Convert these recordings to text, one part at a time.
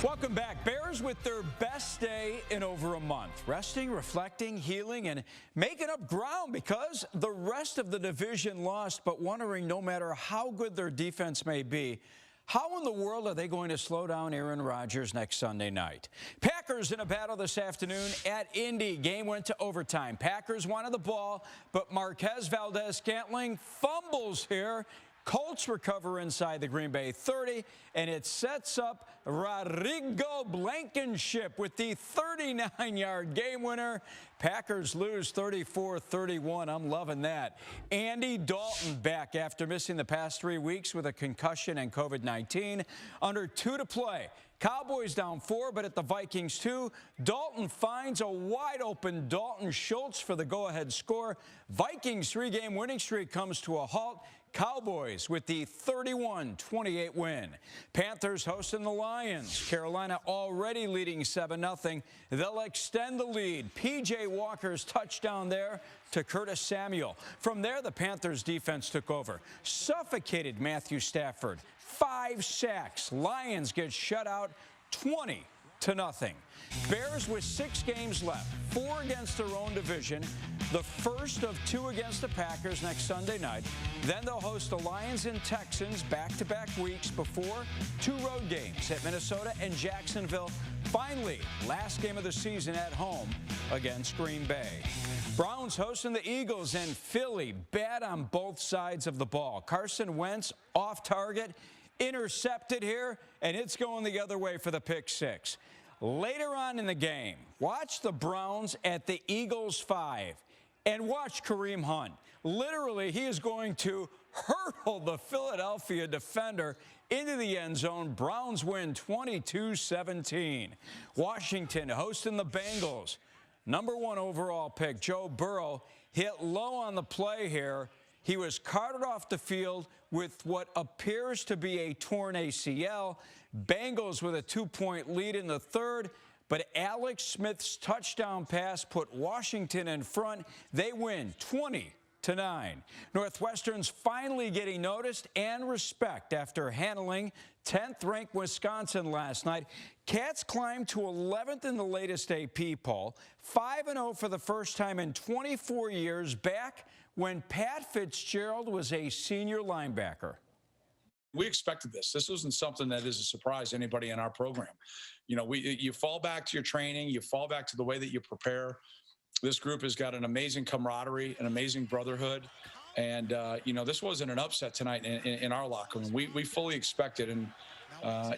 Welcome back. Bears with their best day in over a month. Resting, reflecting, healing, and making up ground because the rest of the division lost, but wondering no matter how good their defense may be, how in the world are they going to slow down Aaron Rodgers next Sunday night? Packers in a battle this afternoon at Indy. Game went to overtime. Packers wanted the ball, but Marquez Valdez-Scantling fumbles here. Colts recover inside the Green Bay 30, and it sets up Rodrigo Blankenship with the 39-yard game winner. Packers lose 34-31. I'm loving that. Andy Dalton back after missing the past 3 weeks with a concussion and COVID-19. Under 2 to play. Cowboys down 4, but at the Vikings 2, Dalton finds a wide-open Dalton Schultz for the go-ahead score. Vikings 3-game winning streak comes to a halt. Cowboys with the 31-28 win. Panthers hosting the Lions. Carolina already leading 7-0. They'll extend the lead. P.J. Walker's touchdown there to Curtis Samuel. From there, the Panthers defense took over. Suffocated Matthew Stafford. 5 sacks. Lions get shut out 20-0. Bears with 6 games left, 4 against their own division, the first of 2 against the Packers next Sunday night. Then they'll host the Lions and Texans back-to-back weeks before 2 road games at Minnesota and Jacksonville. Finally, last game of the season at home against Green Bay. Browns hosting the Eagles, and Philly bad on both sides of the ball. Carson Wentz off target, intercepted here, and it's going the other way for the pick 6. Later on in the game, watch the Browns at the Eagles 5 and watch Kareem Hunt. Literally, he is going to hurtle the Philadelphia defender into the end zone. Browns win 22-17. Washington hosting the Bengals. Number 1 overall pick, Joe Burrow, hit low on the play here. He was carted off the field with what appears to be a torn ACL. Bengals with a 2-point lead in the 3rd, but Alex Smith's touchdown pass put Washington in front. They win 20-9. Northwestern's finally getting noticed and respect after handling 10th-ranked Wisconsin last night. Cats climbed to 11th in the latest AP poll, 5-0 for the first time in 24 years, back when Pat Fitzgerald was a senior linebacker. We expected this. This wasn't something that is a surprise to anybody in our program. You know, you fall back to your training, you fall back to the way that you prepare. This group has got an amazing camaraderie, an amazing brotherhood. And, you know, this wasn't an upset tonight in our locker room. We fully expected. And,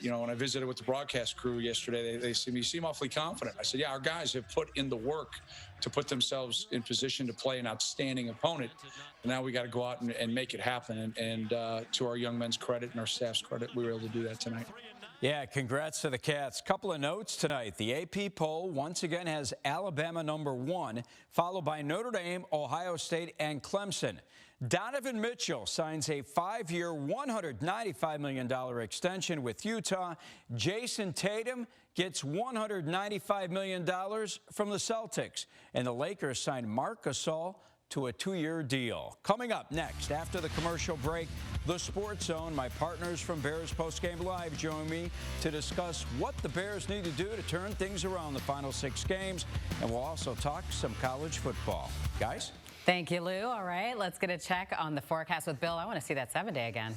you know, when I visited with the broadcast crew yesterday, they said, you seem awfully confident. I said, yeah, our guys have put in the work to put themselves in position to play an outstanding opponent. And now we got to go out and make it happen. And to our young men's credit and our staff's credit, we were able to do that tonight. Yeah, congrats to the Cats. Couple of notes tonight. The AP poll once again has Alabama number 1, followed by Notre Dame, Ohio State, and Clemson. Donovan Mitchell signs a 5-year, $195 million extension with Utah. Jason Tatum gets $195 million from the Celtics. And the Lakers signed Marc Gasol to a 2-year deal. Coming up next, after the commercial break, the Sports Zone. My partners from Bears Postgame Live join me to discuss what the Bears need to do to turn things around the final 6 games. And we'll also talk some college football. Guys? Thank you, Lou. All right, let's get a check on the forecast with Bill. I want to see that 7-day again.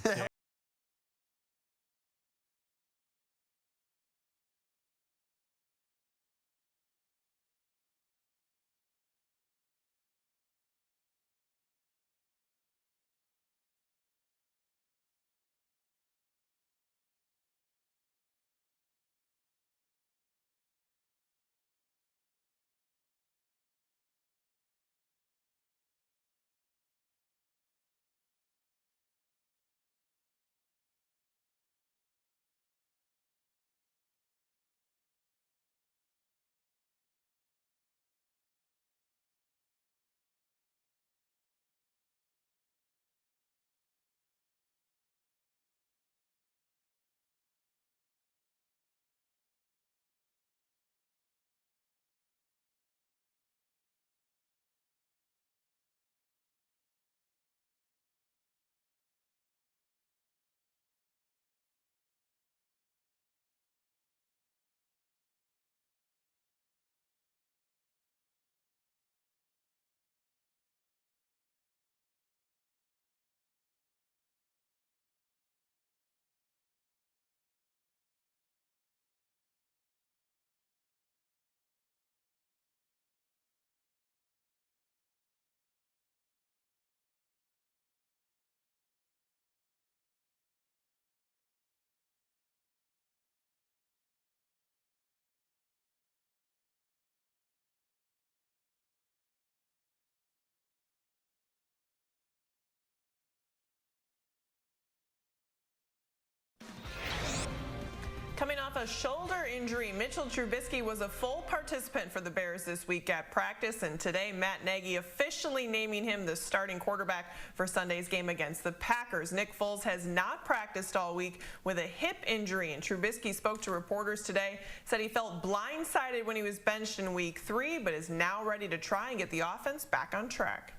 off a shoulder injury. Mitchell Trubisky was a full participant for the Bears this week at practice, and today Matt Nagy officially naming him the starting quarterback for Sunday's game against the Packers. Nick Foles has not practiced all week with a hip injury, and Trubisky spoke to reporters today, said he felt blindsided when he was benched in week 3, but is now ready to try and get the offense back on track.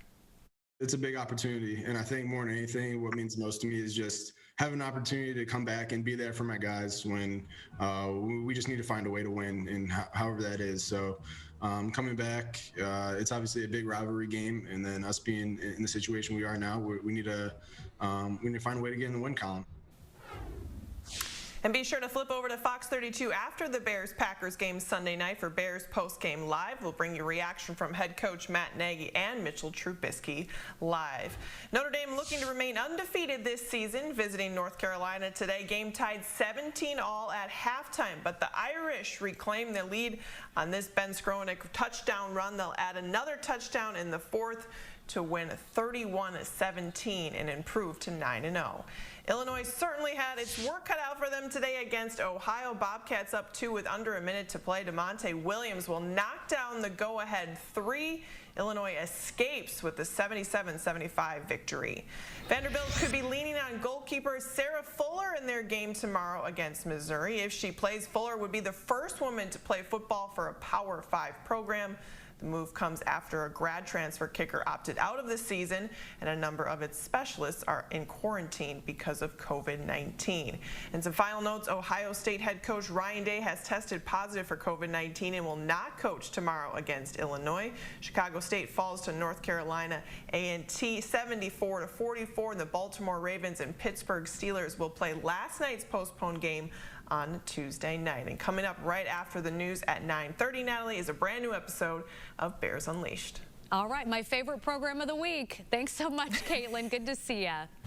It's a big opportunity, and I think more than anything, what means most to me is just have an opportunity to come back and be there for my guys when we just need to find a way to win, and however that is. So coming back, it's obviously a big rivalry game, and then us being in the situation we are now, we need to find a way to get in the win column. And be sure to flip over to Fox 32 after the Bears-Packers game Sunday night for Bears Post-Game Live. We'll bring you reaction from head coach Matt Nagy and Mitchell Trubisky live. Notre Dame looking to remain undefeated this season, visiting North Carolina today. Game tied 17-all at halftime, but the Irish reclaim the lead on this Ben Skronik touchdown run. They'll add another touchdown in the fourth to win 31-17 and improve to 9-0. Illinois certainly had its work cut out for them today against Ohio. Bobcats up 2 with under a minute to play. DeMonte Williams will knock down the go-ahead 3. Illinois escapes with the 77-75 victory. Vanderbilt could be leaning on goalkeeper Sarah Fuller in their game tomorrow against Missouri. If she plays, Fuller would be the first woman to play football for a Power 5 program. The move comes after a grad transfer kicker opted out of the season, and a number of its specialists are in quarantine because of COVID-19. And some final notes, Ohio State head coach Ryan Day has tested positive for COVID-19 and will not coach tomorrow against Illinois. Chicago State falls to North Carolina A&T 74-44, and the Baltimore Ravens and Pittsburgh Steelers will play last night's postponed game on Tuesday night. And coming up right after the news at 9:30, Natalie, is a brand new episode of Bears Unleashed. All right, my favorite program of the week. Thanks so much, Caitlin. Good to see ya.